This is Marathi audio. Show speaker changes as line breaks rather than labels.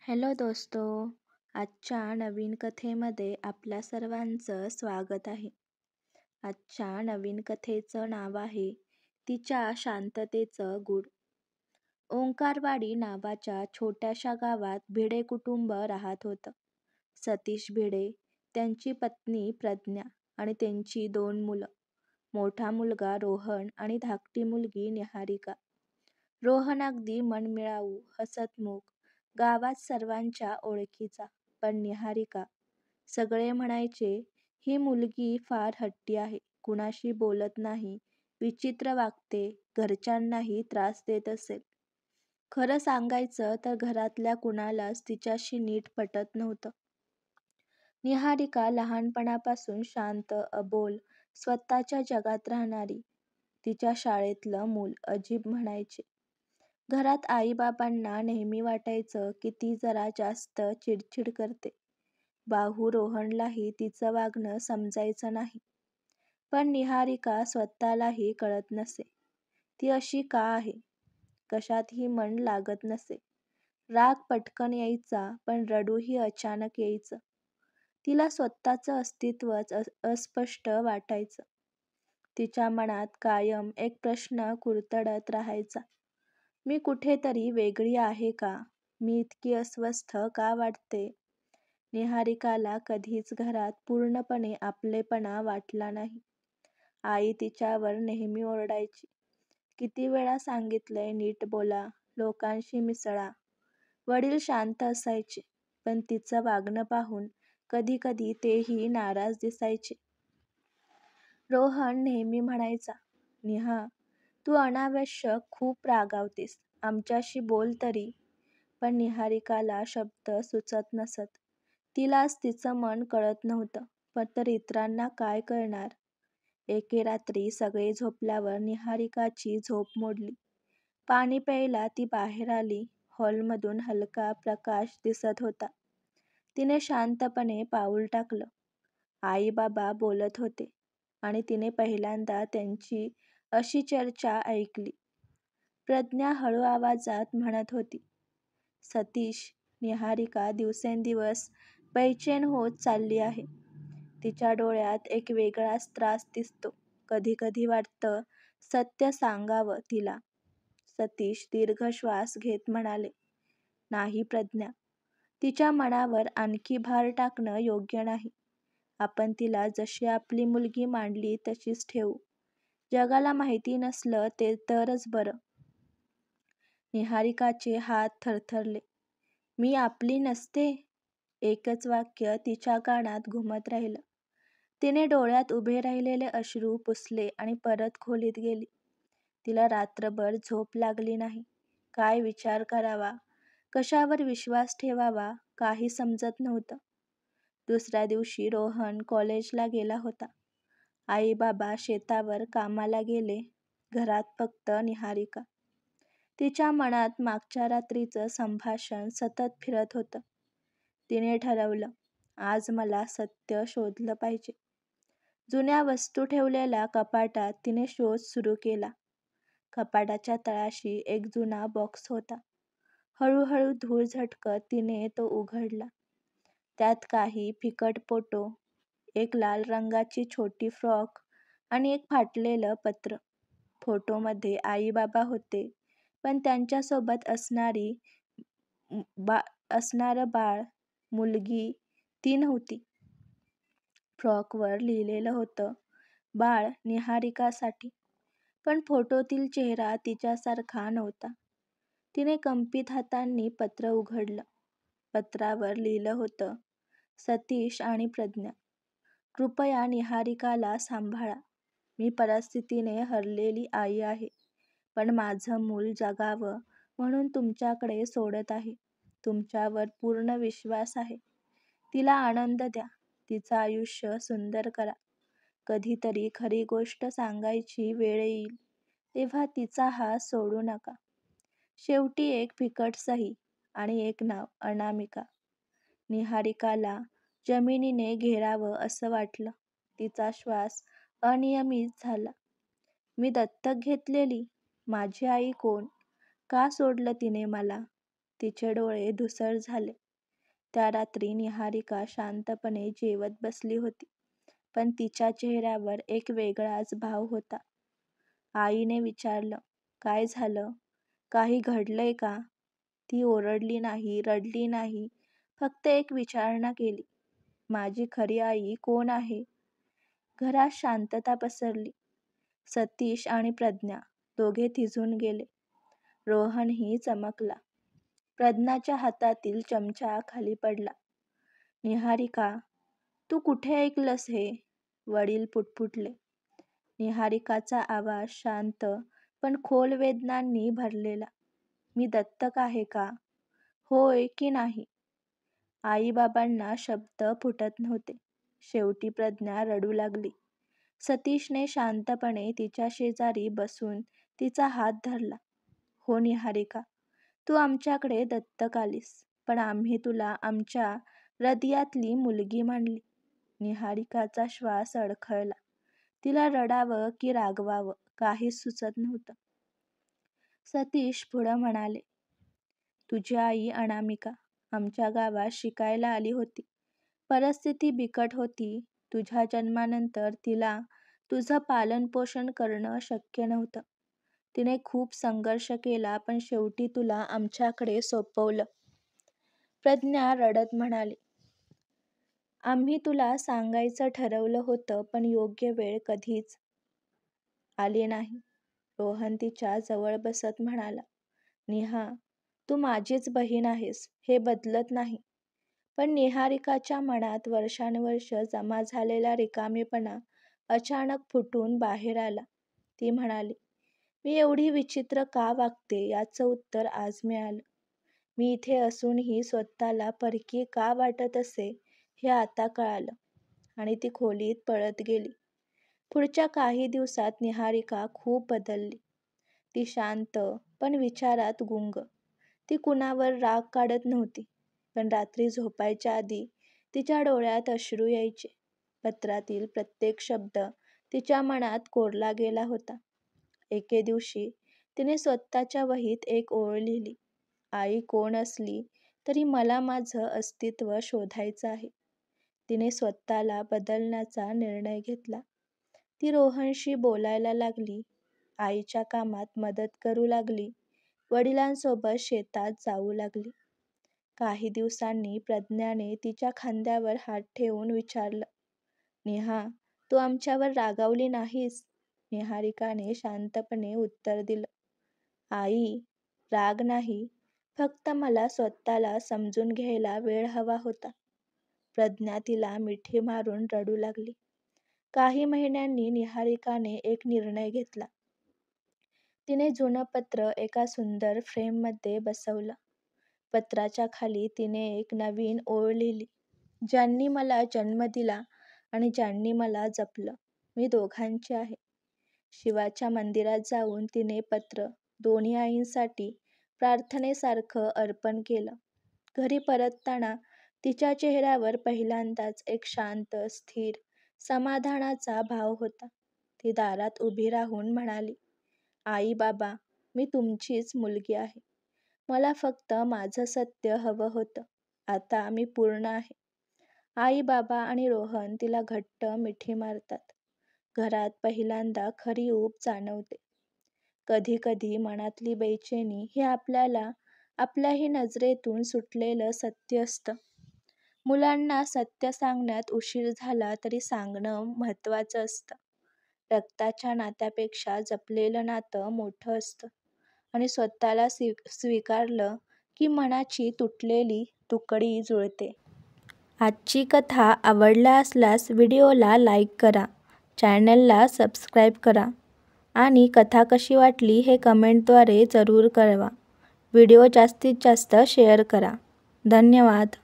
हॅलो दोस्तो, आजच्या नवीन कथेमध्ये आपल्या सर्वांचं स्वागत आहे. आजच्या नवीन कथेचं नाव आहे तिच्या शांततेचं गूढ. ओंकारवाडी नावाच्या छोट्याशा गावात भिडे कुटुंब राहत होतं. सतीश भिडे, त्यांची पत्नी प्रज्ञा आणि त्यांची 2 मुलं. मोठा मुलगा रोहन आणि धाकटी मुलगी निहारिका. रोहन अगदी मनमिळावू, हसतमुख, गावात सर्वांच्या ओळखीचा. पण निहारिका, सगळे म्हणायचे, ही मुलगी फार हट्टी आहे, कुणाशी बोलत नाही, विचित्र वागते, घरच्यांनाही त्रास देत असेल. खरं सांगायचं तर घरातल्या कुणालाच तिच्याशी नीट पटत नव्हतं. निहारिका लहानपणापासून शांत, अबोल, स्वतःच्या जगात राहणारी. तिच्या शाळेतलं मूल अजीब म्हणायचे. घरात आईबाबांना नेहमी वाटायचं की ती जरा जास्त चिडचिड करते. भाऊ रोहनलाही तिचं वागणं समजायचं नाही. पण निहारिका स्वतःलाही कळत नसे. ती अशी का आहे? कशातही मन लागत नसे. राग पटकन यायचा, पण रडूही अचानक यायचं. तिला स्वतःचं अस्तित्वच अस्पष्ट वाटायचं. तिच्या मनात कायम एक प्रश्न कुरतडत राहायचा. मी कुठेतरी वेगळी आहे का? मी इतकी अस्वस्थ का वाटते? निहारिकाला कधीच घरात पूर्णपणे आपलेपणा वाटला नाही. आई तिच्यावर नेहमी ओरडायची. किती वेळा सांगितलंय नीट बोला, लोकांशी मिसळा. वडील शांत असायचे, पण तिचं वागणं पाहून कधी कधी तेही नाराज दिसायचे. रोहन नेहमी म्हणायचा, निहा, तू अनावश्यक खूप रागावतेस, आमच्याशी बोल तरी. पण निहारिकाला शब्द सुचत नसत. तिलाच तिचं मन कळत नव्हतं, पण तर इतरांना काय कळणार? एके रात्री सगळे झोपल्यावर निहारिकाची झोप मोडली. पाणी प्यायला ती बाहेर आली. हॉलमधून हलका प्रकाश दिसत होता. तिने शांतपणे पाऊल टाकलं. आई बाबा बोलत होते आणि तिने पहिल्यांदा त्यांची अशी चर्चा ऐकली. प्रज्ञा हळू आवाजात म्हणत होती, सतीश, निहारिका दिवसेंदिवस बेचैन होत चालली आहे. तिच्या डोळ्यात एक वेगळाच त्रास दिसतो. कधी कधी वाटतं सत्य सांगावं तिला. सतीश दीर्घ श्वास घेत म्हणाले, नाही प्रज्ञा, तिच्या मनावर आणखी भार टाकणं योग्य नाही. आपण तिला जशी आपली मुलगी मांडली तशीच ठेवू. जगाला माहिती नसलं ते तरच बरं. निहारिकाचे हात थरथरले. मी आपली नसते? एकच वाक्य तिच्या कानात घुमत राहिलं. तिने डोळ्यात उभे राहिलेले अश्रू पुसले आणि परत खोलीत गेली. तिला रात्रभर झोप लागली नाही. काय विचार करावा, कशावर विश्वास ठेवावा, काही समजत नव्हतं. दुसऱ्या दिवशी रोहन कॉलेजला गेला होता. आई बाबा शेतावर कामाला गेले. घरात फक्त निहारिका. तिच्या मनात मागच्या रात्रीचं संभाषण सतत फिरत होतं. तिने ठरवलं, आज मला सत्य शोधलं पाहिजे. जुन्या वस्तू ठेवलेल्या कपाटात तिने शोध सुरू केला. कपाटाच्या तळाशी एक जुना बॉक्स होता. हळूहळू धूळ झटकत तिने तो उघडला. त्यात काही फिकट फोटो, एक लाल रंगाची छोटी फ्रॉक आणि एक फाटलेलं पत्र. फोटोमध्ये आई बाबा होते, पण त्यांच्यासोबत असणारं बाळ, मुलगी ती नव्हती. फ्रॉकवर लिहिलेलं होतं, बाळ निहारिकासाठी, पण फोटोतील चेहरा तिच्यासारखा नव्हता. तिने कंपित हातांनी पत्र उघडलं. पत्रावर लिहिलं होतं, सतीश आणि प्रज्ञा, कृपया निहारिकाला सांभाळा. मी परिस्थितीने हरलेली आई आहे, पण माझं मूल जगावं म्हणून तुमच्याकडे सोडत आहे. तुमच्यावर पूर्ण विश्वास आहे. तिला आनंद द्या, तिचं आयुष्य सुंदर करा. कधीतरी खरी गोष्ट सांगायची वेळ येईल, तेव्हा तिचा हात सोडू नका. शेवटी एक फिकट सही आणि एक नाव, अनामिका. निहारिकाला जमिनीने घेरावं असं वाटलं. तिचा श्वास अनियमित झाला. मी दत्तक घेतलेली? माझी आई कोण? का सोडलं तिने मला? तिचे डोळे धुसर झाले. त्या रात्री निहारिका शांतपणे जेवत बसली होती, पण तिच्या चेहऱ्यावर एक वेगळाच भाव होता. आईने विचारलं, काय झालं? काही घडलंय का? ती ओरडली नाही, रडली नाही, फक्त एक विचारणा केली. माझी खरी आई कोण आहे? घरात शांतता पसरली. सतीश आणि प्रज्ञा दोघे थिजून गेले. रोहनही चमकला. प्रज्ञाच्या हातातील चमचा खाली पडला. निहारिका, तू कुठे ऐकलंस हे? वडील पुटपुटले. निहारिकाचा आवाज शांत पण खोल वेदनांनी भरलेला. मी दत्तक आहे का? होय की नाही? आईबाबांना शब्द फुटत नव्हते. शेवटी प्रज्ञा रडू लागली. सतीशने शांतपणे तिच्या शेजारी बसून तिचा हात धरला. हो निहारिका, तू आमच्याकडे दत्तक आलीस, पण आम्ही तुला आमच्या हृदयातली मुलगी मानली. निहारिकाचा श्वास अडखळला. तिला रडावं की रागवावं काहीच सुचत नव्हतं. सतीश पुढं म्हणाले, तुझी आई अनामिका आमच्या गावात शिकायला आली होती. परिस्थिती बिकट होती. तुझ्या जन्मानंतर तिला तुझं पालनपोषण करणं शक्य नव्हतं. तिने खूप संघर्ष केला, पण शेवटी तुला आमच्याकडे सोपवलं. प्रज्ञा रडत म्हणाली, आम्ही तुला सांगायचं ठरवलं होतं, पण योग्य वेळ कधीच आली नाही. रोहन तिच्या जवळ बसत म्हणाला, निहा, तू माझीच बहीण आहेस, हे बदलत नाही. पण निहारिकाच्या मनात वर्षानुवर्ष जमा झालेला रिकामेपणा अचानक फुटून बाहेर आला. ती म्हणाली, मी एवढी विचित्र का वागते याचं उत्तर आज मिळालं. मी इथे असूनही स्वतःला परकी का वाटत असे हे आता कळालं. आणि ती खोलीत पळत गेली. पुढच्या काही दिवसात निहारिका खूप बदलली. ती शांत पण विचारात गुंग. ती कुणावर राग काढत नव्हती, पण रात्री झोपायच्या आधी तिच्या डोळ्यात अश्रू यायचे. पत्रातील प्रत्येक शब्द तिच्या मनात कोरला गेला होता. एके दिवशी तिने स्वतःच्या वहीत एक ओळ लिहिली, आई कोण असली तरी मला माझं अस्तित्व शोधायचं आहे. तिने स्वतःला बदलण्याचा निर्णय घेतला. ती रोहनशी बोलायला लागली, आईच्या कामात मदत करू लागली, वडिलांसोबत शेतात जाऊ लागली. काही दिवसांनी प्रज्ञाने तिच्या खांद्यावर हात ठेवून विचारलं, नेहा, तू आमच्यावर रागावली नाहीस? निहारिकाने शांतपणे उत्तर दिलं, आई, राग नाही, फक्त मला स्वतःला समजून घ्यायला वेळ हवा होता. प्रज्ञा तिला मिठी मारून रडू लागली. काही महिन्यांनी निहारिकाने एक निर्णय घेतला. तिने जुनं पत्र एका सुंदर फ्रेममध्ये बसवलं. पत्राच्या खाली तिने एक नवीन ओळ लिहिली, ज्यांनी मला जन्म दिला आणि ज्यांनी मला जपलं, मी दोघांची आहे. शिवाच्या मंदिरात जाऊन तिने पत्र दोन्ही आईंसाठी प्रार्थनेसारखं अर्पण केलं. घरी परतताना तिच्या चेहऱ्यावर पहिल्यांदाच एक शांत, स्थिर, समाधानाचा भाव होता. ती दारात उभी राहून म्हणाली, आई बाबा, मी तुमचीच मुलगी आहे. मला फक्त माझं सत्य हवं होतं. आता मी पूर्ण आहे. आई बाबा आणि रोहन तिला घट्ट मिठी मारतात. घरात पहिल्यांदा खरी ऊब जाणवते. कधी कधी मनातली बेचैनी हे आपल्याला आपल्याही नजरेतून सुटलेलं सत्य असतं. मुलांना सत्य सांगण्यात उशीर झाला तरी सांगणं महत्त्वाचं असतं. रक्ताच्या नात्यापेक्षा जपलेलं नातं मोठं असतं. आणि स्वतःला स्वीकारलं की मनाची तुटलेली तुकडी जुळते. आजची कथा आवडला असल्यास व्हिडिओला लाईक करा, चॅनलला सबस्क्राईब करा आणि कथा कशी वाटली हे कमेंटद्वारे जरूर कळवा. व्हिडिओ जास्तीत जास्त शेअर करा. धन्यवाद.